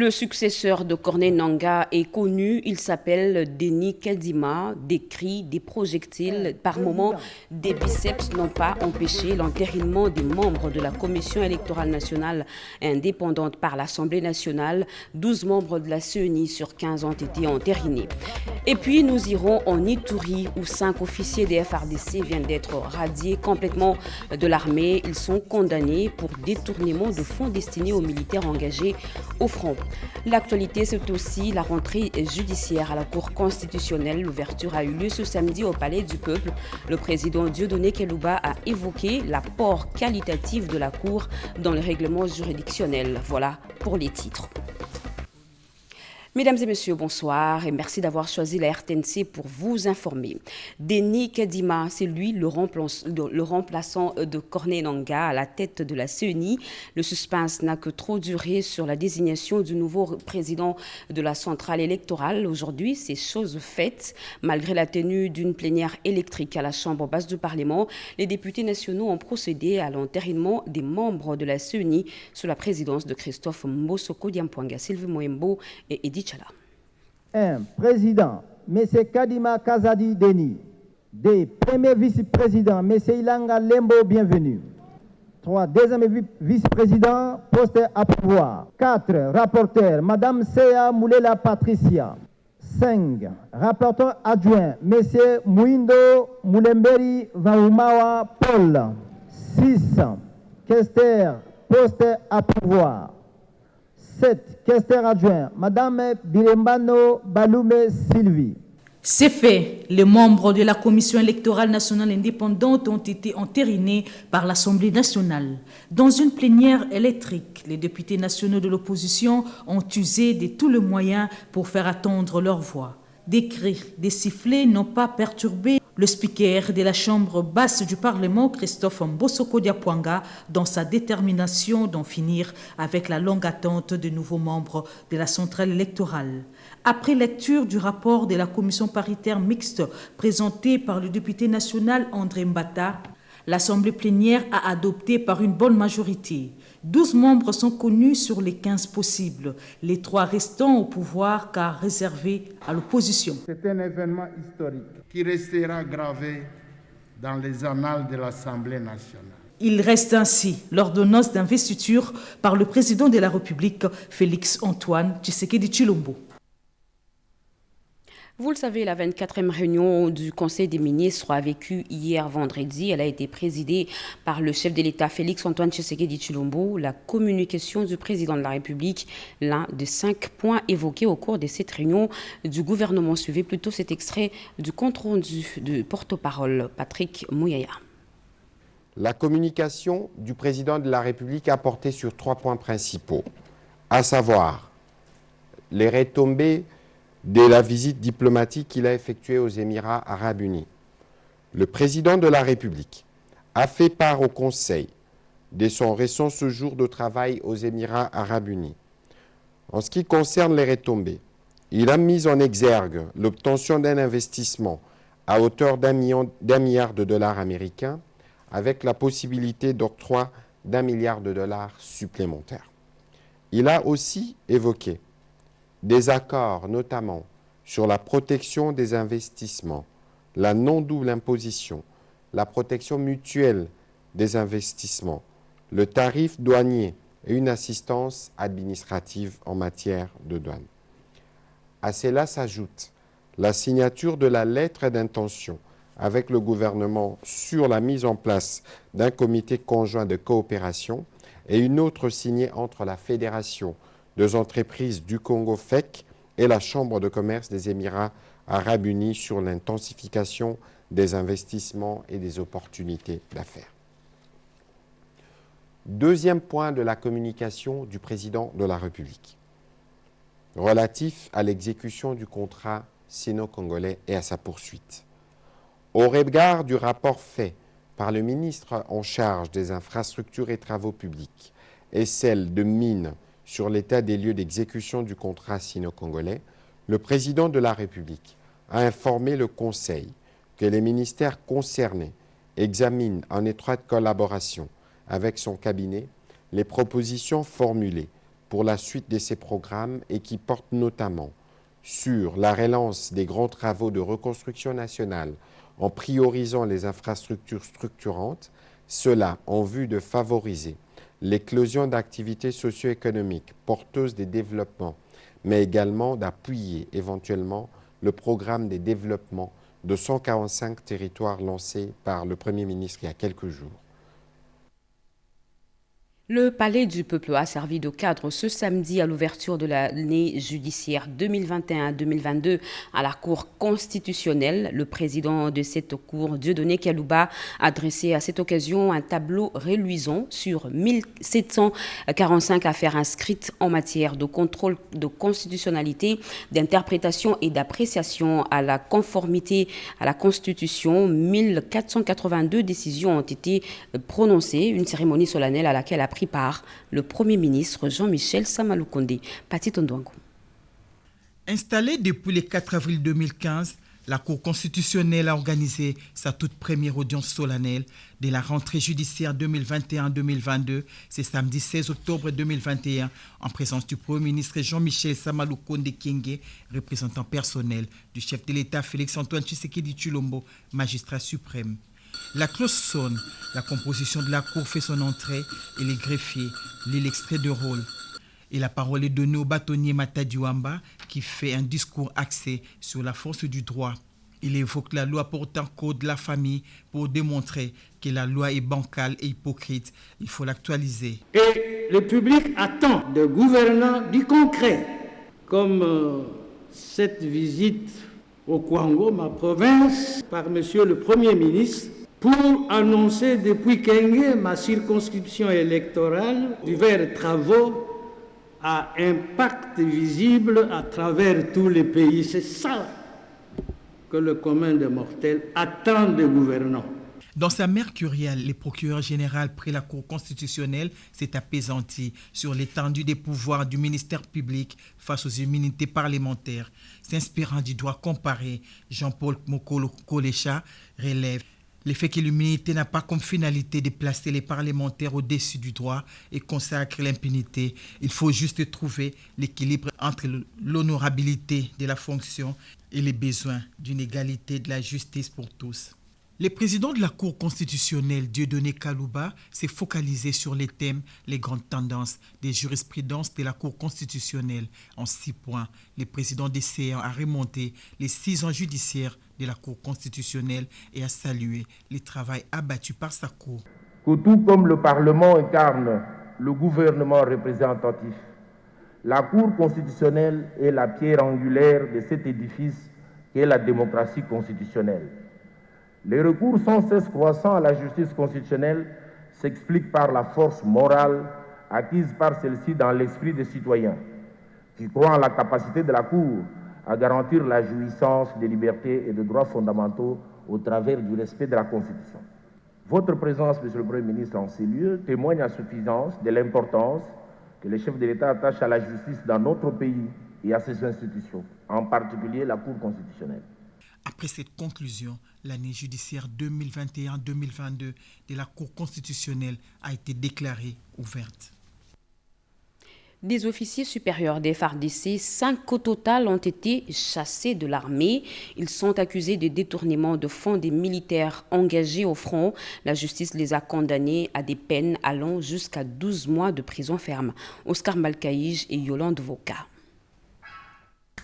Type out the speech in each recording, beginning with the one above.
Le successeur de Corneille Nangaa est connu, il s'appelle Denis Kedima. Des cris, des projectiles, par moments des biceps n'ont pas empêché l'entérinement des membres de la Commission électorale nationale indépendante par l'Assemblée nationale. 12 membres de la CENI sur 15 ont été entérinés. Et puis nous irons en Ituri où 5 officiers des FARDC viennent d'être radiés complètement de l'armée. Ils sont condamnés pour détournement de fonds destinés aux militaires engagés au front. L'actualité, c'est aussi la rentrée judiciaire à la Cour constitutionnelle. L'ouverture a eu lieu ce samedi au Palais du Peuple. Le président Dieudonné Kelouba a évoqué l'apport qualitatif de la Cour dans le règlement juridictionnel. Voilà pour les titres. Mesdames et messieurs, bonsoir et merci d'avoir choisi la RTNC pour vous informer. Denis Kedima, c'est lui le remplaçant de Corneille Nangaa à la tête de la CENI. Le suspense n'a que trop duré sur la désignation du nouveau président de la centrale électorale. Aujourd'hui, c'est chose faite. Malgré la tenue d'une plénière électrique à la Chambre basse du Parlement, les députés nationaux ont procédé à l'entérinement des membres de la CENI sous la présidence de Christophe Mbosoko Diampouanga, Sylvie Moembo et Edith Chala. 1. Président, M. Kadima Kazadi Denis. 2. Premier vice-président, M. Ilanga Lembo, bienvenue. 3. Deuxième vice-président, poste à pouvoir. 4. Rapporteur, Mme Seya Moulela Patricia. 5. Rapporteur adjoint, M. Mouindo Moulemberi Vaumawa Paul. 6. Questeur, poste à pouvoir. 7. Questeur adjoint, Madame Birembano Balume Sylvie. C'est fait. Les membres de la Commission électorale nationale indépendante ont été entérinés par l'Assemblée nationale. Dans une plénière électrique, les députés nationaux de l'opposition ont usé de tous les moyens pour faire attendre leur voix. Des cris, des sifflets n'ont pas perturbé le speaker de la Chambre basse du Parlement, Christophe Mbosoko Diampouanga, dans sa détermination d'en finir avec la longue attente de nouveaux membres de la centrale électorale. Après lecture du rapport de la commission paritaire mixte présenté par le député national André Mbata, l'Assemblée plénière a adopté par une bonne majorité. 12 membres sont connus sur les 15 possibles, les 3 restants au pouvoir car réservés à l'opposition. C'est un événement historique qui restera gravé dans les annales de l'Assemblée nationale. Il reste ainsi l'ordonnance d'investiture par le président de la République, Félix-Antoine Tshisekedi Tshilombo. Vous le savez, la 24e réunion du Conseil des ministres a vécu hier vendredi. Elle a été présidée par le chef de l'État Félix-Antoine Tshisekedi Tshilombo. La communication du président de la République, l'un des 5 points évoqués au cours de cette réunion du gouvernement. Suivez plutôt cet extrait du compte-rendu de porte-parole Patrick Mouyaya. La communication du président de la République a porté sur 3 points principaux, à savoir les retombées de la visite diplomatique qu'il a effectuée aux Émirats arabes unis. Le président de la République a fait part au Conseil de son récent séjour de travail aux Émirats arabes unis. En ce qui concerne les retombées, il a mis en exergue l'obtention d'un investissement à hauteur d'1 milliard de dollars américains avec la possibilité d'octroi d'1 milliard de dollars supplémentaires. Il a aussi évoqué des accords notamment sur la protection des investissements, la non-double imposition, la protection mutuelle des investissements, le tarif douanier et une assistance administrative en matière de douane. À cela s'ajoute la signature de la lettre d'intention avec le gouvernement sur la mise en place d'un comité conjoint de coopération et une autre signée entre la Fédération des entreprises du Congo FEC et la Chambre de commerce des Émirats arabes unis sur l'intensification des investissements et des opportunités d'affaires. Deuxième point de la communication du président de la République, relatif à l'exécution du contrat sino-congolais et à sa poursuite. Au regard du rapport fait par le ministre en charge des infrastructures et travaux publics et celle de mines sur l'état des lieux d'exécution du contrat sino-congolais, le président de la République a informé le Conseil que les ministères concernés examinent en étroite collaboration avec son cabinet les propositions formulées pour la suite de ces programmes et qui porte notamment sur la relance des grands travaux de reconstruction nationale en priorisant les infrastructures structurantes, cela en vue de favoriser l'éclosion d'activités socio-économiques porteuses des développements, mais également d'appuyer éventuellement le programme des développements de 145 territoires lancé par le Premier ministre il y a quelques jours. Le Palais du Peuple a servi de cadre ce samedi à l'ouverture de l'année judiciaire 2021-2022 à la Cour constitutionnelle. Le président de cette Cour, Dieudonné Kalouba, a dressé à cette occasion un tableau reluisant sur 1745 affaires inscrites en matière de contrôle de constitutionnalité, d'interprétation et d'appréciation à la conformité à la Constitution. 1482 décisions ont été prononcées, une cérémonie solennelle à laquelle a pris par le Premier ministre Jean-Michel Samaloukonde. Pati Tondouangou. Installée depuis le 4 avril 2015, la Cour constitutionnelle a organisé sa toute première audience solennelle de la rentrée judiciaire 2021-2022, c'est samedi 16 octobre 2021, en présence du Premier ministre Jean-Michel Samaloukonde Kyenge, représentant personnel du chef de l'État Félix-Antoine Tshisekedi Tshilombo, magistrat suprême. La cloche sonne, la composition de la Cour fait son entrée et les greffiers lit l'extrait de rôle. Et la parole est donnée au bâtonnier Matadi Wamba qui fait un discours axé sur la force du droit. Il évoque la loi portant code de la famille pour démontrer que la loi est bancale et hypocrite. Il faut l'actualiser. Et le public attend de gouvernants du concret, comme cette visite au Kwango, ma province, par monsieur le Premier ministre, pour annoncer depuis Kenge, ma circonscription électorale, divers travaux à impact visible à travers tous les pays. C'est ça que le commun des mortels attend des gouvernants. Dans sa mercuriale, le procureur général près la Cour constitutionnelle s'est apaisanti sur l'étendue des pouvoirs du ministère public face aux immunités parlementaires. S'inspirant du droit comparé, Jean-Paul Mokolo Kolecha relève le fait que l'immunité n'a pas comme finalité de placer les parlementaires au-dessus du droit et consacre l'impunité. Il faut juste trouver l'équilibre entre l'honorabilité de la fonction et les besoins d'une égalité de la justice pour tous. Le président de la Cour constitutionnelle, Dieudonné Kalouba, s'est focalisé sur les thèmes, les grandes tendances des jurisprudences de la Cour constitutionnelle. En 6 points, le président des CA a remonté les 6 ans judiciaires de la Cour constitutionnelle et a salué le travail abattu par sa Cour. Que tout comme le Parlement incarne le gouvernement représentatif, la Cour constitutionnelle est la pierre angulaire de cet édifice qu'est la démocratie constitutionnelle. Les recours sans cesse croissants à la justice constitutionnelle s'expliquent par la force morale acquise par celle-ci dans l'esprit des citoyens, qui croient en la capacité de la Cour à garantir la jouissance des libertés et des droits fondamentaux au travers du respect de la Constitution. Votre présence, Monsieur le Premier ministre, en ces lieux témoigne à suffisance de l'importance que les chefs de l'État attachent à la justice dans notre pays et à ses institutions, en particulier la Cour constitutionnelle. Après cette conclusion, l'année judiciaire 2021-2022 de la Cour constitutionnelle a été déclarée ouverte. Des officiers supérieurs des FARDC, 5 au total, ont été chassés de l'armée. Ils sont accusés de détournement de fonds des militaires engagés au front. La justice les a condamnés à des peines allant jusqu'à 12 mois de prison ferme. Oscar Malkaïj et Yolande Voka.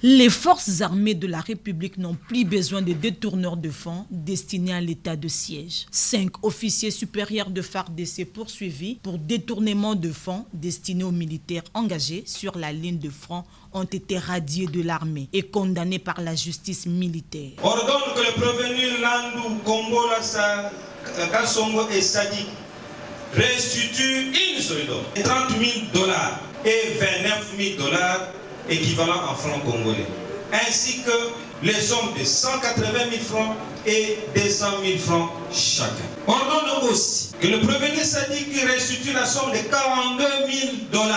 Les forces armées de la République n'ont plus besoin de détourneurs de fonds destinés à l'état de siège. 5 officiers supérieurs de FARDC poursuivis pour détournement de fonds destinés aux militaires engagés sur la ligne de front ont été radiés de l'armée et condamnés par la justice militaire. Ordonne que le prévenu Landou, Kombo, Kassongo et Sadi restituent une seule $30 000 et $29 000 équivalent en francs congolais, ainsi que les sommes de 180 000 francs et 200 000 francs chacun. Ordonne aussi que le prévenu Sadiq restitue la somme de $42 000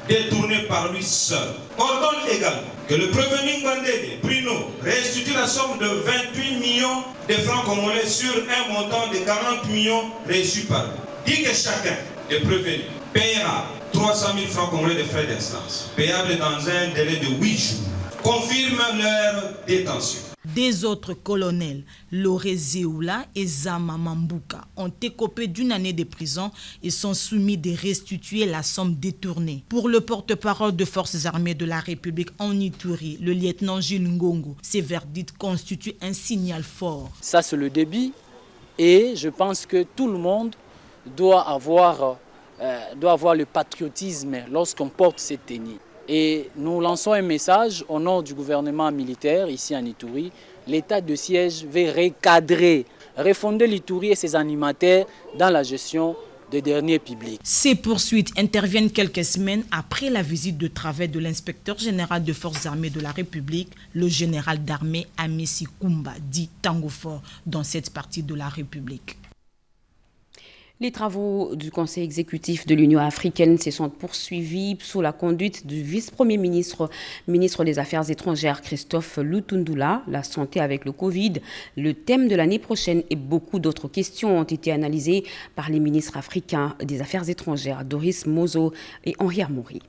détournée par lui seul. Ordonne également que le prévenu Ngandede Bruno restitue la somme de 28 millions de francs congolais sur un montant de 40 millions reçus par lui. Dit que chacun des prévenus paiera 300 000 francs congolais de frais d'instance, payables dans un délai de 8 jours, confirment leur détention. Des autres colonels, Loré Zéoula et Zama Mambuka, ont écopé d'une année de prison et sont soumis de restituer la somme détournée. Pour le porte-parole des forces armées de la République en Ituri, le lieutenant Gilles Ngongo, ces verdicts constituent un signal fort. Ça, c'est le début et je pense que tout le monde doit avoir le patriotisme lorsqu'on porte cette tenue. Et nous lançons un message au nom du gouvernement militaire ici en Ituri. L'état de siège veut recadrer, refonder l'Ituri et ses animateurs dans la gestion des derniers publics. Ces poursuites interviennent quelques semaines après la visite de travail de l'inspecteur général des forces armées de la République, le général d'armée Amessi Kumba, dit Tango Fort, dans cette partie de la République. Les travaux du Conseil exécutif de l'Union africaine se sont poursuivis sous la conduite du vice-premier ministre des Affaires étrangères Christophe Lutundula, la santé avec le Covid, le thème de l'année prochaine et beaucoup d'autres questions ont été analysées par les ministres africains des Affaires étrangères Doris Mozo et Henri Armoury.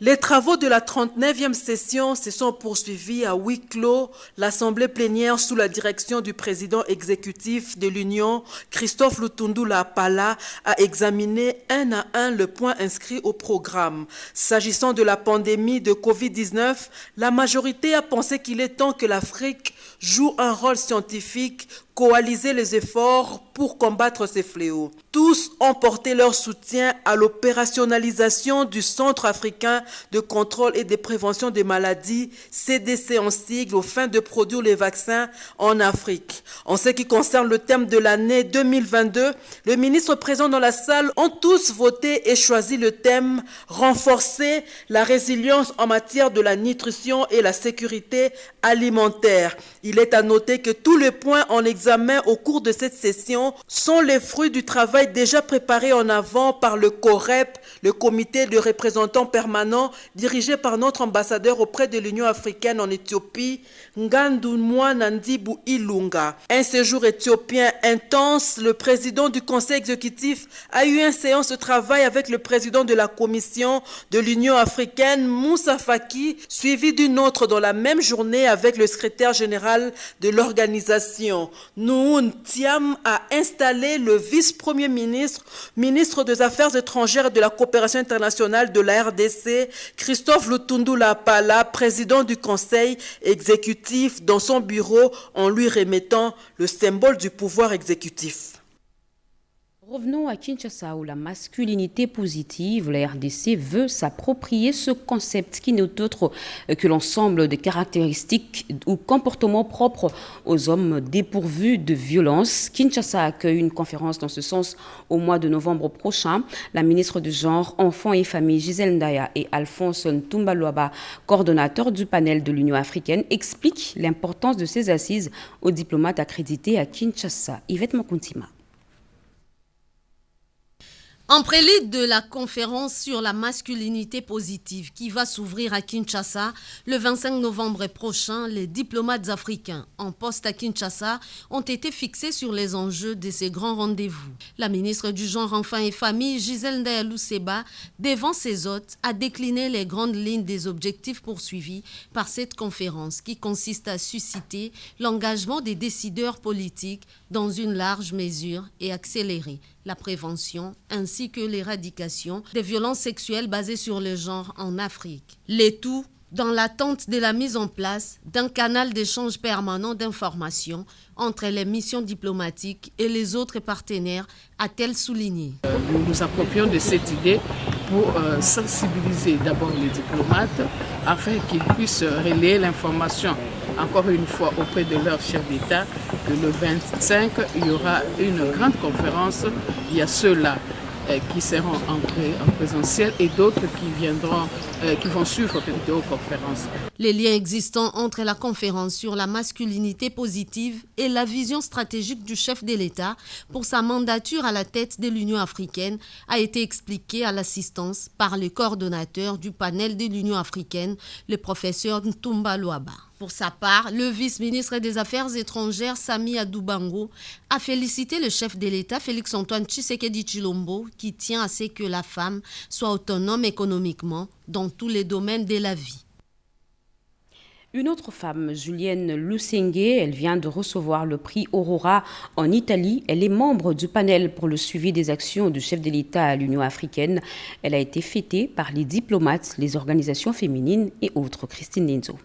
Les travaux de la 39e session se sont poursuivis à huis clos. L'Assemblée plénière sous la direction du président exécutif de l'Union, Christophe Lutundula Pala, a examiné un à un le point inscrit au programme. S'agissant de la pandémie de Covid-19, la majorité a pensé qu'il est temps que l'Afrique joue un rôle scientifique, coaliser les efforts pour combattre ces fléaux. Tous ont porté leur soutien à l'opérationnalisation du Centre africain de contrôle et de prévention des maladies, CDC en sigle, aux fins de produire les vaccins en Afrique. En ce qui concerne le thème de l'année 2022, le ministre présent dans la salle ont tous voté et choisi le thème « Renforcer la résilience en matière de la nutrition et la sécurité alimentaire ». Il est à noter que tous les points en examen au cours de cette session sont les fruits du travail déjà préparé en avant par le COREP, le comité de représentants permanents dirigé par notre ambassadeur auprès de l'Union africaine en Éthiopie, Ngandumwa Nandibu Ilunga. Un séjour éthiopien intense, le président du conseil exécutif a eu une séance de travail avec le président de la commission de l'Union africaine, Moussa Faki, suivi d'une autre dans la même journée avec le secrétaire général de l'organisation. Noun Thiam a installé le vice-premier ministre des Affaires étrangères et de la coopération internationale de la RDC, Christophe Lutundula Pala, président du conseil exécutif, dans son bureau en lui remettant le symbole du pouvoir exécutif. Revenons à Kinshasa où la masculinité positive, la RDC veut s'approprier ce concept qui n'est autre que l'ensemble des caractéristiques ou comportements propres aux hommes dépourvus de violence. Kinshasa accueille une conférence dans ce sens au mois de novembre prochain. La ministre du Genre, Enfants et Familles, Gisèle Ndaya, et Alphonse Ntumba-Luaba, coordonnateur du panel de l'Union africaine, expliquent l'importance de ces assises aux diplomates accrédités à Kinshasa. Yvette Mokuntima. En prélude de la conférence sur la masculinité positive qui va s'ouvrir à Kinshasa le 25 novembre prochain, les diplomates africains en poste à Kinshasa ont été fixés sur les enjeux de ces grands rendez-vous. La ministre du Genre, Enfants et Familles, Gisèle Ndaya Luseba, devant ses hôtes, a décliné les grandes lignes des objectifs poursuivis par cette conférence qui consiste à susciter l'engagement des décideurs politiques dans une large mesure et accélérer la prévention ainsi que l'éradication des violences sexuelles basées sur le genre en Afrique. Le tout dans l'attente de la mise en place d'un canal d'échange permanent d'informations entre les missions diplomatiques et les autres partenaires, a-t-elle souligné. Nous nous approprions de cette idée pour sensibiliser d'abord les diplomates afin qu'ils puissent relayer l'information encore une fois auprès de leur chef d'État que le 25, il y aura une grande conférence. Il y a ceux-là qui seront en présentiel et d'autres qui vont suivre une vidéoconférence. Les liens existants entre la conférence sur la masculinité positive et la vision stratégique du chef de l'État pour sa mandature à la tête de l'Union africaine a été expliqué à l'assistance par le coordonnateur du panel de l'Union africaine, le professeur Ntumba-Luaba. Pour sa part, le vice-ministre des Affaires étrangères, Sami Adoubango, a félicité le chef de l'État, Félix-Antoine Tshisekedi Tshilombo, qui tient à ce que la femme soit autonome économiquement dans tous les domaines de la vie. Une autre femme, Julienne Lusenge, elle vient de recevoir le prix Aurora en Italie. Elle est membre du panel pour le suivi des actions du chef de l'État à l'Union africaine. Elle a été fêtée par les diplomates, les organisations féminines et autres. Christine Nenzo.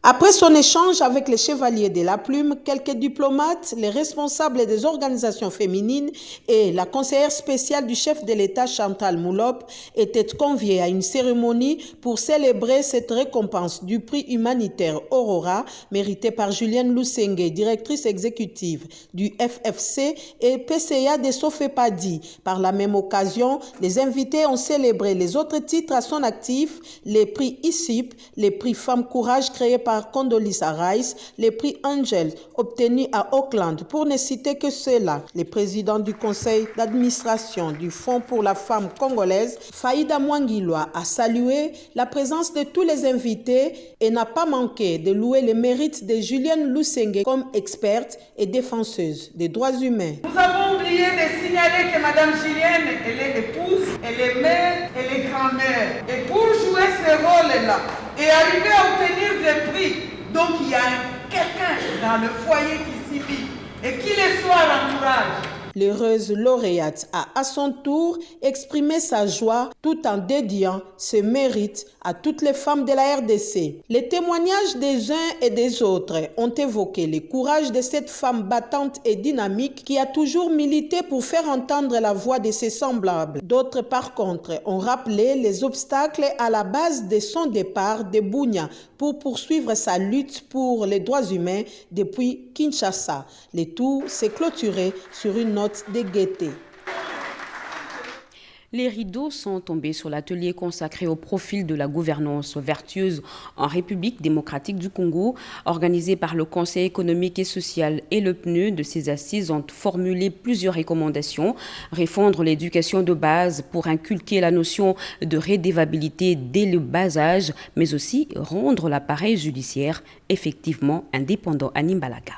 Après son échange avec les chevaliers de la plume, quelques diplomates, les responsables des organisations féminines et la conseillère spéciale du chef de l'État Chantal Moulop étaient conviés à une cérémonie pour célébrer cette récompense du prix humanitaire Aurora mérité par Julienne Lusenge, directrice exécutive du FFC et PCA de Sofepadi. Par la même occasion, les invités ont célébré les autres titres à son actif, les prix ICIP, les prix Femmes Courage créés par Condoleezza Rice, les prix Angel obtenus à Auckland, pour ne citer que ceux-là. Le président du conseil d'administration du Fonds pour la femme congolaise, Faïda Mwangilwa, a salué la présence de tous les invités et n'a pas manqué de louer les mérites de Julienne Lusenge comme experte et défenseuse des droits humains. Nous avons oublié de signaler que Mme Julienne, elle est épouse, elle est mère, elle est grand-mère. Et pour jouer ce rôle-là et arriver à obtenir des prix, donc il y a quelqu'un dans le foyer qui subit et qui les soit à l'entourage. L'heureuse lauréate a à son tour exprimé sa joie tout en dédiant ses mérites à toutes les femmes de la RDC. Les témoignages des uns et des autres ont évoqué le courage de cette femme battante et dynamique qui a toujours milité pour faire entendre la voix de ses semblables. D'autres, par contre, ont rappelé les obstacles à la base de son départ de Bunia pour poursuivre sa lutte pour les droits humains depuis Kinshasa. Le tout s'est clôturé sur une note de gaieté. Les rideaux sont tombés sur l'atelier consacré au profil de la gouvernance vertueuse en République démocratique du Congo, organisé par le Conseil économique et social et le PNUD. De ces assises ont formulé plusieurs recommandations: refondre l'éducation de base pour inculquer la notion de redevabilité dès le bas âge, mais aussi rendre l'appareil judiciaire effectivement indépendant. Anime Balaga.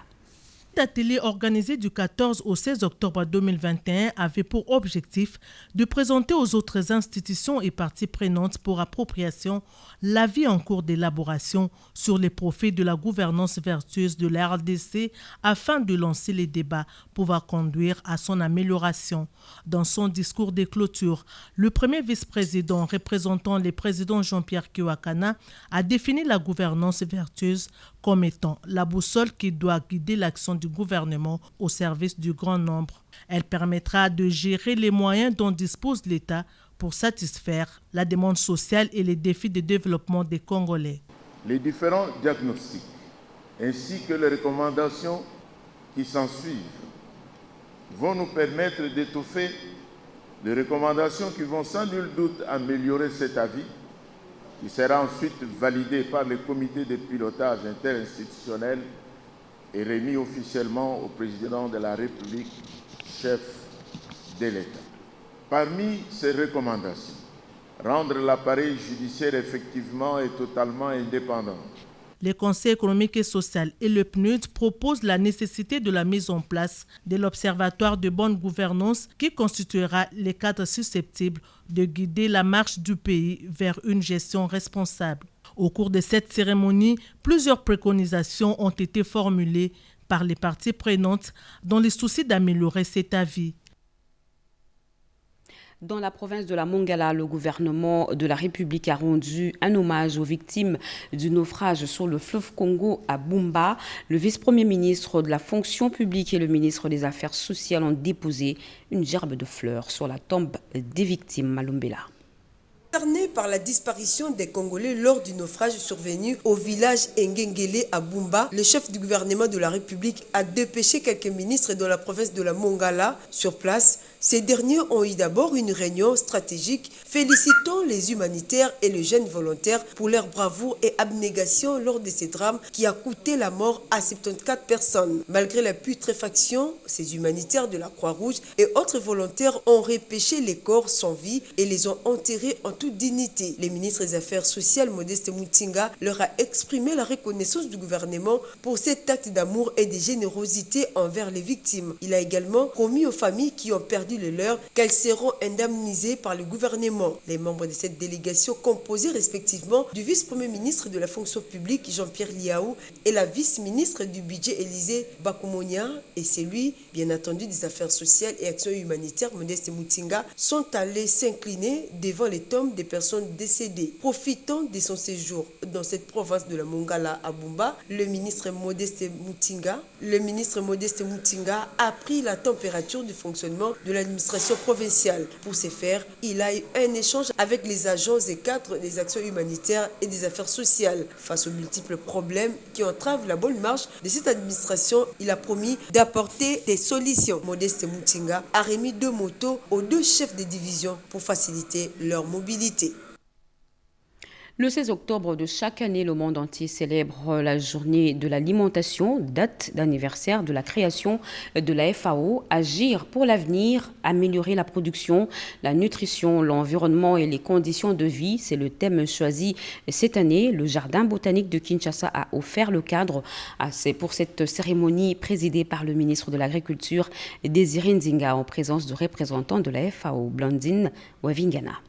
Cet atelier organisé du 14 au 16 octobre 2021 avait pour objectif de présenter aux autres institutions et parties prenantes pour appropriation l'avis en cours d'élaboration sur les profils de la gouvernance vertueuse de la RDC afin de lancer les débats pouvant conduire à son amélioration. Dans son discours de clôture, le premier vice-président représentant le président Jean-Pierre Kiwakana a défini la gouvernance vertueuse comme étant la boussole qui doit guider l'action du gouvernement au service du grand nombre. Elle permettra de gérer les moyens dont dispose l'État pour satisfaire la demande sociale et les défis de développement des Congolais. Les différents diagnostics ainsi que les recommandations qui s'ensuivent vont nous permettre d'étoffer les recommandations qui vont sans nul doute améliorer cet avis, qui sera ensuite validé par le comité de pilotage interinstitutionnel et remis officiellement au président de la République, chef de l'État. Parmi ces recommandations, rendre l'appareil judiciaire effectivement et totalement indépendant. Le Conseil économique et social et le PNUD proposent la nécessité de la mise en place de l'Observatoire de bonne gouvernance qui constituera les cadres susceptibles de guider la marche du pays vers une gestion responsable. Au cours de cette cérémonie, plusieurs préconisations ont été formulées par les parties prenantes dans le souci d'améliorer cet avis. Dans la province de la Mongala, le gouvernement de la République a rendu un hommage aux victimes du naufrage sur le fleuve Congo à Bumba. Le vice-premier ministre de la fonction publique et le ministre des Affaires sociales ont déposé une gerbe de fleurs sur la tombe des victimes. Malumbela. Concerné par la disparition des Congolais lors du naufrage survenu au village Ngengele à Bumba, le chef du gouvernement de la République a dépêché quelques ministres de la province de la Mongala sur place Ces derniers ont eu d'abord une réunion stratégique félicitant les humanitaires et les jeunes volontaires pour leur bravoure et abnégation lors de ces drames qui a coûté la mort à 74 personnes. Malgré la putréfaction, ces humanitaires de la Croix-Rouge et autres volontaires ont repêché les corps sans vie et les ont enterrés en toute dignité. Le ministre des Affaires sociales, Modeste Mutinga, leur a exprimé la reconnaissance du gouvernement pour cet acte d'amour et de générosité envers les victimes. Il a également promis aux familles qui ont perdu le leur qu'elles seront indemnisées par le gouvernement. Les membres de cette délégation, composés respectivement du vice-premier ministre de la fonction publique Jean-Pierre Liaou et la vice-ministre du budget Élisée Bakumonia et celui, bien entendu, des affaires sociales et actions humanitaires Modeste Mutinga, sont allés s'incliner devant les tombes des personnes décédées. Profitant de son séjour dans cette province de la Mongala à Bumba, le ministre Modeste Mutinga a pris la température du fonctionnement de l'administration provinciale. Pour ce faire, il a eu un échange avec les agents et cadres des actions humanitaires et des affaires sociales. Face aux multiples problèmes qui entravent la bonne marche de cette administration, il a promis d'apporter des solutions. Modeste Mutinga a remis 2 motos aux 2 chefs de division pour faciliter leur mobilité. Le 16 octobre de chaque année, le monde entier célèbre la journée de l'alimentation, date d'anniversaire de la création de la FAO. Agir pour l'avenir, améliorer la production, la nutrition, l'environnement et les conditions de vie, c'est le thème choisi cette année. Le Jardin botanique de Kinshasa a offert le cadre pour cette cérémonie présidée par le ministre de l'Agriculture, Désiré Nzinga, en présence de représentants de la FAO, Blandine Wavingana.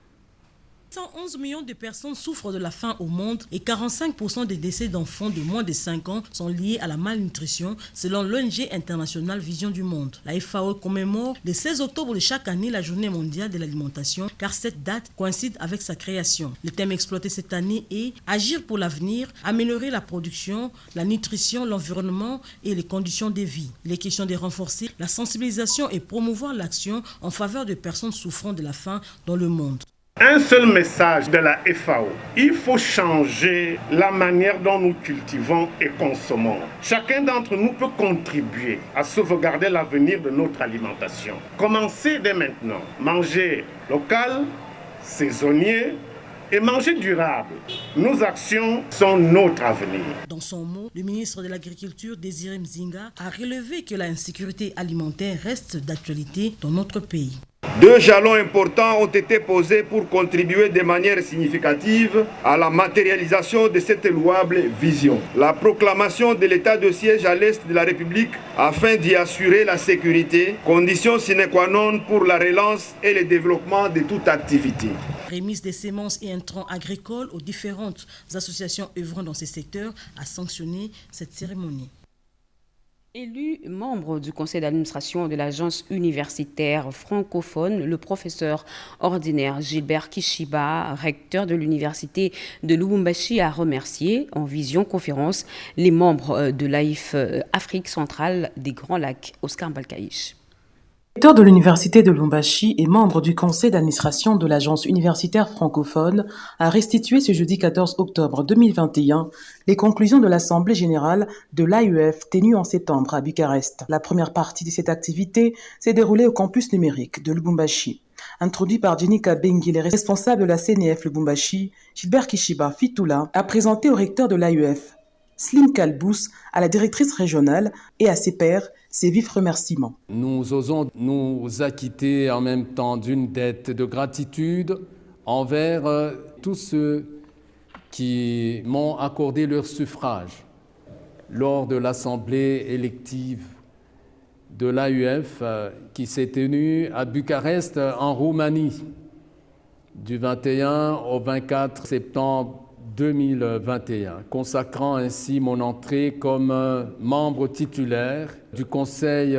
111 millions de personnes souffrent de la faim au monde et 45% des décès d'enfants de moins de 5 ans sont liés à la malnutrition selon l'ONG internationale Vision du Monde. La FAO commémore le 16 octobre de chaque année la journée mondiale de l'alimentation car cette date coïncide avec sa création. Le thème exploité cette année est « Agir pour l'avenir, améliorer la production, la nutrition, l'environnement et les conditions de vie ». Il est question de renforcer la sensibilisation et promouvoir l'action en faveur de personnes souffrant de la faim dans le monde. Un seul message de la FAO, il faut changer la manière dont nous cultivons et consommons. Chacun d'entre nous peut contribuer à sauvegarder l'avenir de notre alimentation. Commencez dès maintenant, manger local, saisonnier et manger durable. Nos actions sont notre avenir. Dans son mot, le ministre de l'Agriculture, Désiré Nzinga, a relevé que l'insécurité alimentaire reste d'actualité dans notre pays. 2 jalons importants ont été posés pour contribuer de manière significative à la matérialisation de cette louable vision. La proclamation de l'état de siège à l'est de la République afin d'y assurer la sécurité, condition sine qua non pour la relance et le développement de toute activité. Remise des semences et intrants agricoles aux différentes associations œuvrant dans ces secteurs a sanctionné cette cérémonie. Élu membre du conseil d'administration de l'agence universitaire francophone, le professeur ordinaire Gilbert Kishiba, recteur de l'université de Lubumbashi, a remercié en visioconférence les membres de l'AIF Afrique centrale des Grands Lacs, Oscar Balkaïch. Recteur de l'université de Lubumbashi et membre du conseil d'administration de l'agence universitaire francophone a restitué ce jeudi 14 octobre 2021 les conclusions de l'Assemblée générale de l'AEF tenue en septembre à Bucarest. La première partie de cette activité s'est déroulée au campus numérique de Lubumbashi. Introduit par Jenny Kabengi, les responsables de la CNF Lubumbashi, Gilbert Kishiba Fitoula a présenté au recteur de l'AEF, Slim Kalbous, à la directrice régionale et à ses pairs ses vifs remerciements. Nous osons nous acquitter en même temps d'une dette de gratitude envers tous ceux qui m'ont accordé leur suffrage lors de l'assemblée élective de l'AEF qui s'est tenue à Bucarest en Roumanie du 21 au 24 septembre 2021, consacrant ainsi mon entrée comme membre titulaire du conseil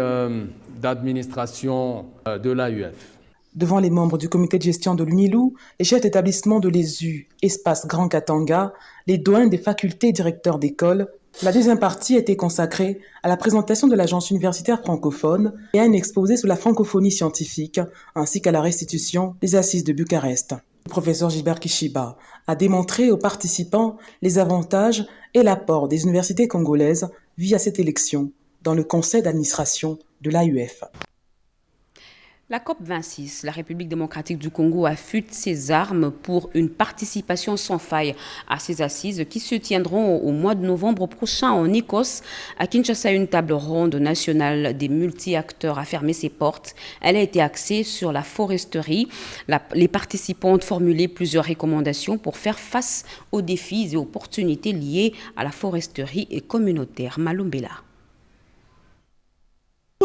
d'administration de l'AEF. Devant les membres du comité de gestion de l'UNILU, les chefs d'établissement de l'ESU, Espace Grand Katanga, les doyens des facultés et directeurs d'école, la deuxième partie a été consacrée à la présentation de l'agence universitaire francophone et à un exposé sur la francophonie scientifique, ainsi qu'à la restitution des assises de Bucarest. Le professeur Gilbert Kishiba a démontré aux participants les avantages et l'apport des universités congolaises via cette élection dans le conseil d'administration de l'AEF. La COP26, la République démocratique du Congo affûte ses armes pour une participation sans faille à ces assises qui se tiendront au mois de novembre prochain en Écosse. À Kinshasa, une table ronde nationale des multi-acteurs a fermé ses portes. Elle a été axée sur la foresterie. Les participants ont formulé plusieurs recommandations pour faire face aux défis et opportunités liées à la foresterie et communautaire. Malumbela.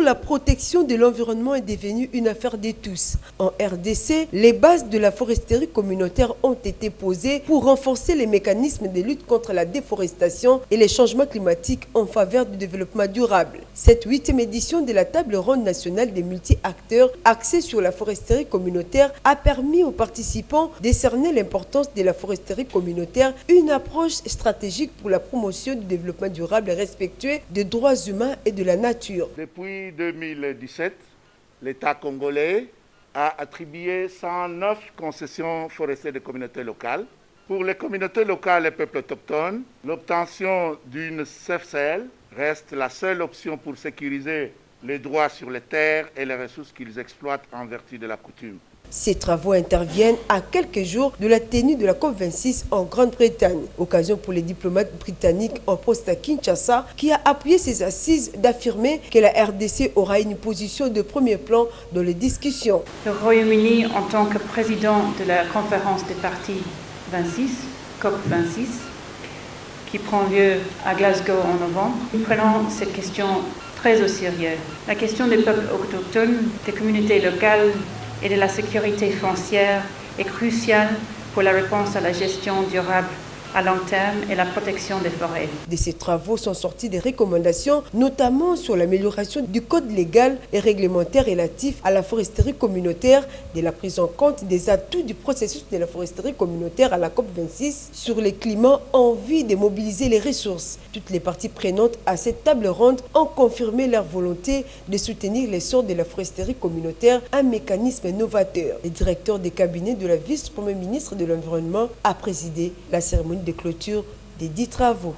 La protection de l'environnement est devenue une affaire de tous. En RDC, les bases de la foresterie communautaire ont été posées pour renforcer les mécanismes de lutte contre la déforestation et les changements climatiques en faveur du développement durable. Cette 8e édition de la table ronde nationale des multi-acteurs axée sur la foresterie communautaire a permis aux participants de cerner l'importance de la foresterie communautaire, une approche stratégique pour la promotion du développement durable et respectueux des droits humains et de la nature. Depuis 2017, l'État congolais a attribué 109 concessions forestières de communautés locales. Pour les communautés locales et peuples autochtones, l'obtention d'une CFCL reste la seule option pour sécuriser les droits sur les terres et les ressources qu'ils exploitent en vertu de la coutume. Ces travaux interviennent à quelques jours de la tenue de la COP26 en Grande-Bretagne. Occasion pour les diplomates britanniques en poste à Kinshasa, qui a appuyé ces assises d'affirmer que la RDC aura une position de premier plan dans les discussions. Le Royaume-Uni, en tant que président de la conférence des parties 26, COP26, qui prend lieu à Glasgow en novembre, nous prenons cette question très au sérieux. La question des peuples autochtones, des communautés locales et de la sécurité foncière est cruciale pour la réponse à la gestion durable à long terme et la protection des forêts. De ces travaux sont sorties des recommandations, notamment sur l'amélioration du code légal et réglementaire relatif à la foresterie communautaire, de la prise en compte des atouts du processus de la foresterie communautaire à la COP26, sur les climats en vue de mobiliser les ressources. Toutes les parties prenantes à cette table ronde ont confirmé leur volonté de soutenir l'essor de la foresterie communautaire, un mécanisme novateur. Le directeur des cabinets de la vice-premier ministre de l'Environnement a présidé la cérémonie de clôture des 10 travaux.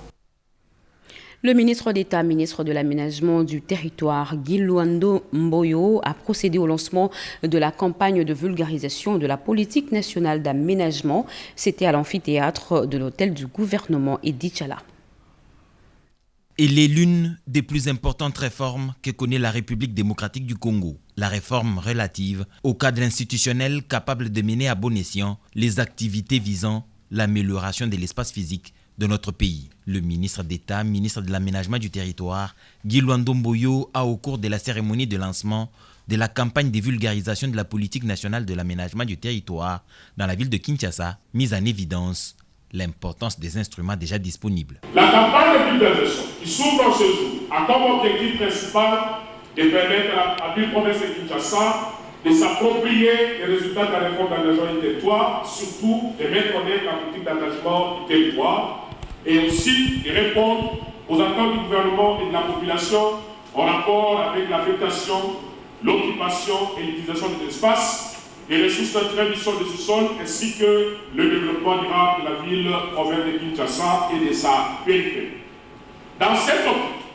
Le ministre d'État, ministre de l'Aménagement du Territoire, Guy Luando Mboyo, a procédé au lancement de la campagne de vulgarisation de la politique nationale d'aménagement. C'était à l'amphithéâtre de l'hôtel du gouvernement Edichala. Elle est l'une des plus importantes réformes que connaît la République démocratique du Congo. La réforme relative au cadre institutionnel capable de mener à bon escient les activités visant l'amélioration de l'espace physique de notre pays. Le ministre d'État, ministre de l'Aménagement du Territoire, Guy Luando Mboyo, a au cours de la cérémonie de lancement de la campagne de vulgarisation de la politique nationale de l'aménagement du territoire dans la ville de Kinshasa, mis en évidence l'importance des instruments déjà disponibles. La campagne de vulgarisation qui s'ouvre ce jour a comme objectif principal de permettre à la ville province de Kinshasa de s'approprier les résultats de la réforme d'aménagement du territoire, surtout de mettre en œuvre la politique d'aménagement du territoire et aussi de répondre aux attentes du gouvernement et de la population en rapport avec l'affectation, l'occupation et l'utilisation des espaces, les ressources naturelles du sol de ce sol, ainsi que le développement durable de la ville province de Kinshasa et de sa périphérie. Dans cette optique,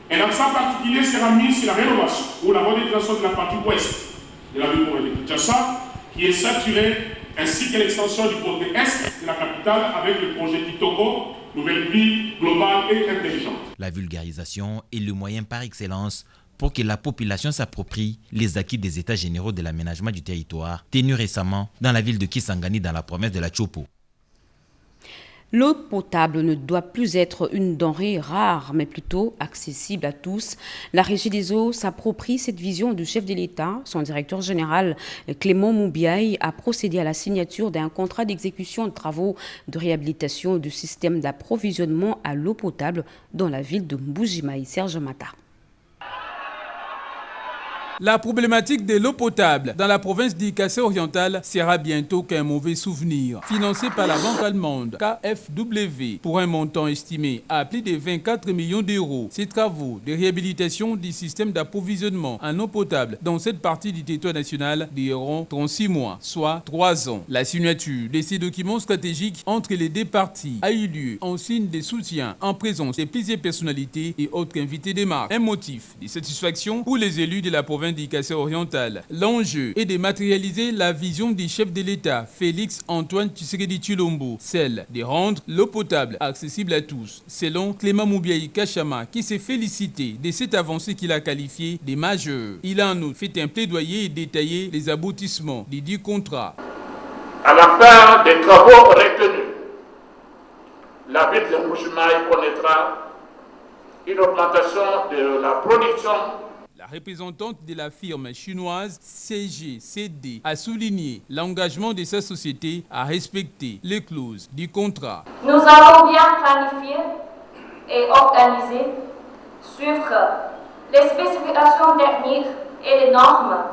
un accent particulier sera mis sur la rénovation ou la modernisation de la partie ouest de la ville de Kinshasa, qui est saturée, ainsi que l'extension du côté est de la capitale avec le projet Kitoko, nouvelle ville globale et intelligente. La vulgarisation est le moyen par excellence pour que la population s'approprie les acquis des états généraux de l'aménagement du territoire, tenus récemment dans la ville de Kisangani dans la province de la Chopo. L'eau potable ne doit plus être une denrée rare, mais plutôt accessible à tous. La Régie des eaux s'approprie cette vision du chef de l'État. Son directeur général, Clément Moubiaï, a procédé à la signature d'un contrat d'exécution de travaux de réhabilitation du système d'approvisionnement à l'eau potable dans la ville de Mbujimaï. Serge Mata. La problématique de l'eau potable dans la province d'Ikassé orientale sera bientôt qu'un mauvais souvenir. Financé par la banque allemande KfW pour un montant estimé à plus de 24 millions d'euros, ces travaux de réhabilitation du système d'approvisionnement en eau potable dans cette partie du territoire national dureront 36 mois, soit 3 ans. La signature de ces documents stratégiques entre les deux parties a eu lieu en signe de soutien en présence de plusieurs personnalités et autres invités des marques. Un motif de satisfaction pour les élus de la province du Kassai oriental. L'enjeu est de matérialiser la vision du chef de l'État, Félix Antoine Tshisekedi Tshilombo, celle de rendre l'eau potable accessible à tous, selon Clément Moubiaï Kachama, qui s'est félicité de cette avancée qu'il a qualifiée de majeure. Il a en outre fait un plaidoyer et détaillé les aboutissements des 10 contrats. À la fin des travaux retenus, la ville de Mbuji-Mayi connaîtra une augmentation de la production. La représentante de la firme chinoise CGCD a souligné l'engagement de sa société à respecter les clauses du contrat. Nous avons bien planifié et organisé, suivre les spécifications techniques et les normes,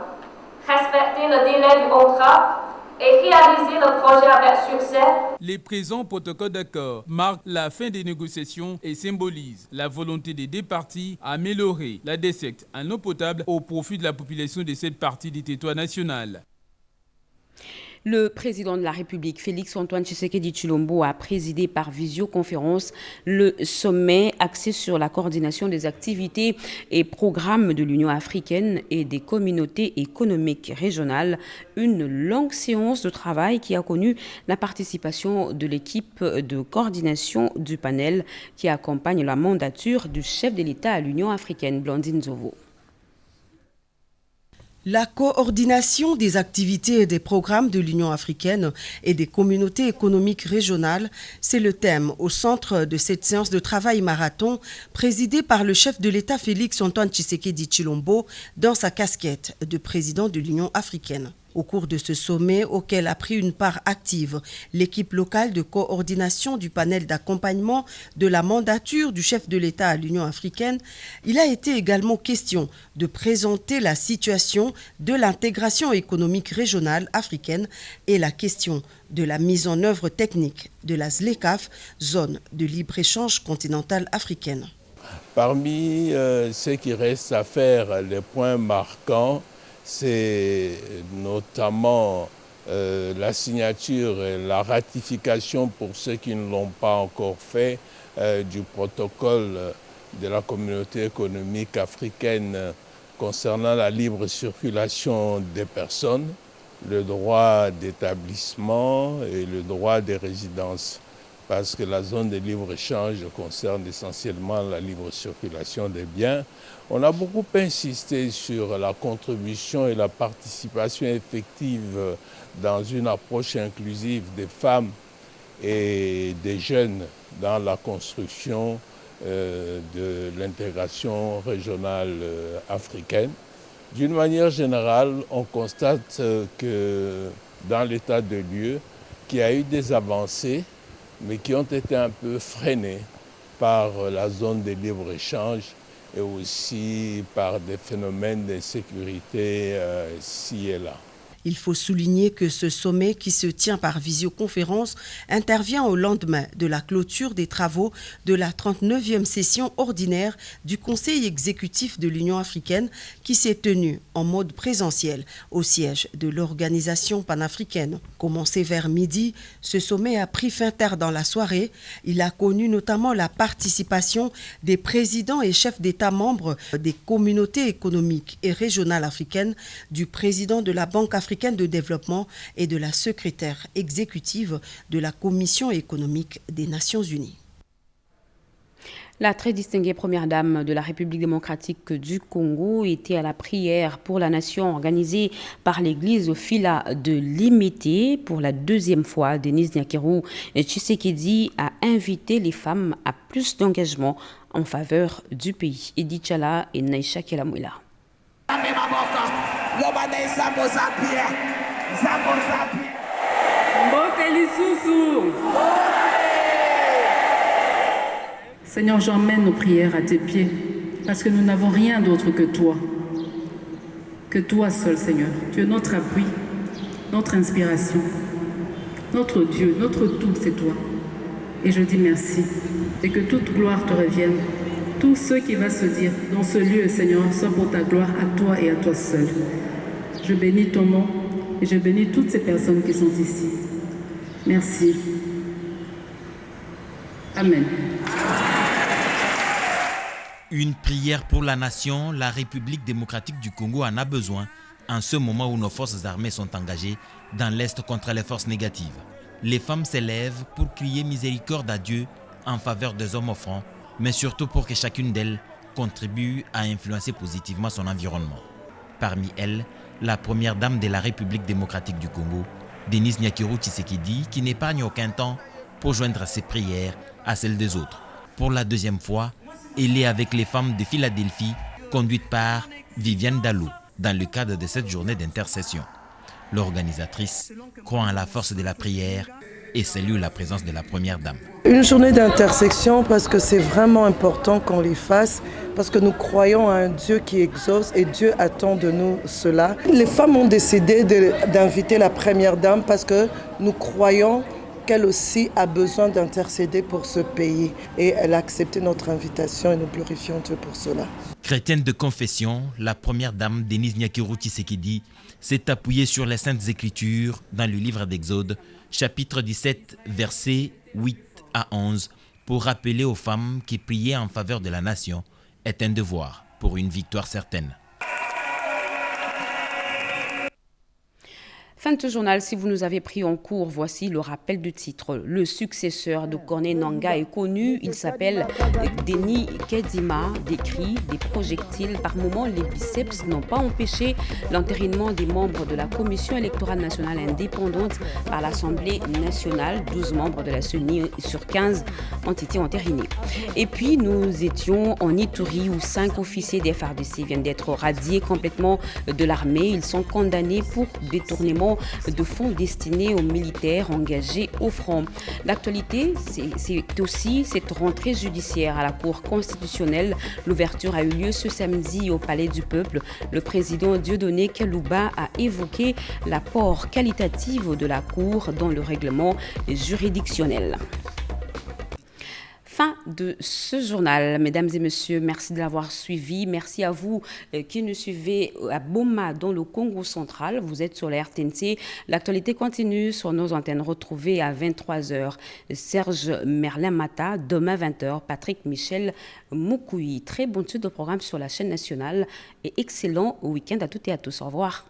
respecter le délai du contrat et réaliser le projet avec succès. Les présents protocoles d'accord marquent la fin des négociations et symbolisent la volonté des deux parties à améliorer la desserte en eau potable au profit de la population de cette partie du territoire national. Le président de la République, Félix Antoine Tshisekedi Tshilombo, a présidé par visioconférence le sommet axé sur la coordination des activités et programmes de l'Union africaine et des communautés économiques régionales. Une longue séance de travail qui a connu la participation de l'équipe de coordination du panel qui accompagne la mandature du chef de l'État à l'Union africaine, Blandine Zovo. La coordination des activités et des programmes de l'Union africaine et des communautés économiques régionales, c'est le thème au centre de cette séance de travail marathon présidée par le chef de l'État Félix Antoine Tshisekedi Tshilombo dans sa casquette de président de l'Union africaine. Au cours de ce sommet, auquel a pris une part active l'équipe locale de coordination du panel d'accompagnement de la mandature du chef de l'État à l'Union africaine, il a été également question de présenter la situation de l'intégration économique régionale africaine et la question de la mise en œuvre technique de la ZLECAf, zone de libre-échange continentale africaine. Parmi ce qui reste à faire, les points marquants, c'est notamment la signature et la ratification pour ceux qui ne l'ont pas encore fait du protocole de la communauté économique africaine concernant la libre circulation des personnes, le droit d'établissement et le droit de résidence. Parce que la zone de libre-échange concerne essentiellement la libre circulation des biens. On a beaucoup insisté sur la contribution et la participation effective dans une approche inclusive des femmes et des jeunes dans la construction de l'intégration régionale africaine. D'une manière générale, on constate que dans l'état de lieu, qu'il y a eu des avancées, mais qui ont été un peu freinés par la zone de libre-échange et aussi par des phénomènes d'insécurité ci et là. Il faut souligner que ce sommet qui se tient par visioconférence intervient au lendemain de la clôture des travaux de la 39e session ordinaire du Conseil exécutif de l'Union africaine qui s'est tenue en mode présentiel au siège de l'organisation panafricaine. Commencé vers midi, ce sommet a pris fin tard dans la soirée. Il a connu notamment la participation des présidents et chefs d'État membres des communautés économiques et régionales africaines, du président de la Banque africaine de développement et de la secrétaire exécutive de la Commission économique des Nations Unies. La très distinguée première dame de la République démocratique du Congo était à la prière pour la nation organisée par l'église Fila de Limité. Pour la deuxième fois, Denis Nyakeru Tshisekedi a invité les femmes à plus d'engagement en faveur du pays. Edith Chala et Naïcha Kelamouila. Seigneur, j'emmène nos prières à tes pieds, parce que nous n'avons rien d'autre que toi. Que toi seul, Seigneur. Tu es notre appui, notre inspiration, notre Dieu, notre tout, c'est toi. Et je dis merci, et que toute gloire te revienne. Tout ce qui va se dire dans ce lieu, Seigneur, soit pour ta gloire à toi et à toi seul. Je bénis ton nom et je bénis toutes ces personnes qui sont ici. Merci. Amen. Une prière pour la nation, la République démocratique du Congo en a besoin en ce moment où nos forces armées sont engagées dans l'Est contre les forces négatives. Les femmes s'élèvent pour crier miséricorde à Dieu en faveur des hommes offrants, mais surtout pour que chacune d'elles contribue à influencer positivement son environnement. Parmi elles, la première dame de la République démocratique du Congo, Denise Nyakeru Tshisekedi, qui n'épargne aucun temps pour joindre ses prières à celles des autres. Pour la deuxième fois, elle est avec les femmes de Philadelphie, conduites par Viviane Dalou, dans le cadre de cette journée d'intercession. L'organisatrice croit en la force de la prière et salue la présence de la première dame. Une journée d'intersection parce que c'est vraiment important qu'on les fasse, parce que nous croyons à un Dieu qui exauce et Dieu attend de nous cela. Les femmes ont décidé d'inviter la première dame parce que nous croyons qu'elle aussi a besoin d'intercéder pour ce pays. Et elle a accepté notre invitation et nous glorifions Dieu pour cela. Chrétienne de confession, la première dame Denise Nyakeru Tshisekedi s'est appuyée sur les Saintes Écritures dans le livre d'Exode, chapitre 17, versets 8 à 11, pour rappeler aux femmes qui prier en faveur de la nation est un devoir pour une victoire certaine. Fin de ce journal, si vous nous avez pris en cours, voici le rappel du titre. Le successeur de Corneille Nangaa est connu, il s'appelle Denis Kedzima. Des cris, des projectiles, par moments les biceps n'ont pas empêché l'entérinement des membres de la Commission électorale nationale indépendante par l'Assemblée nationale. 12 membres de la CENI sur 15 ont été entérinés. Et puis nous étions en Ituri où 5 officiers des FARDC viennent d'être radiés complètement de l'armée. Ils sont condamnés pour détournement de fonds destinés aux militaires engagés au front. L'actualité, c'est aussi cette rentrée judiciaire à la Cour constitutionnelle. L'ouverture a eu lieu ce samedi au Palais du Peuple. Le président Dieudonné Kalouba a évoqué l'apport qualitatif de la Cour dans le règlement juridictionnel. Fin de ce journal. Mesdames et messieurs, merci de l'avoir suivi. Merci à vous qui nous suivez à Boma, dans le Congo central. Vous êtes sur la RTNC. L'actualité continue sur nos antennes. Retrouvez à 23h Serge Merlin-Mata. Demain 20h, Patrick Michel Moukoui. Très bonne suite de programme sur la chaîne nationale et excellent week-end à toutes et à tous. Au revoir.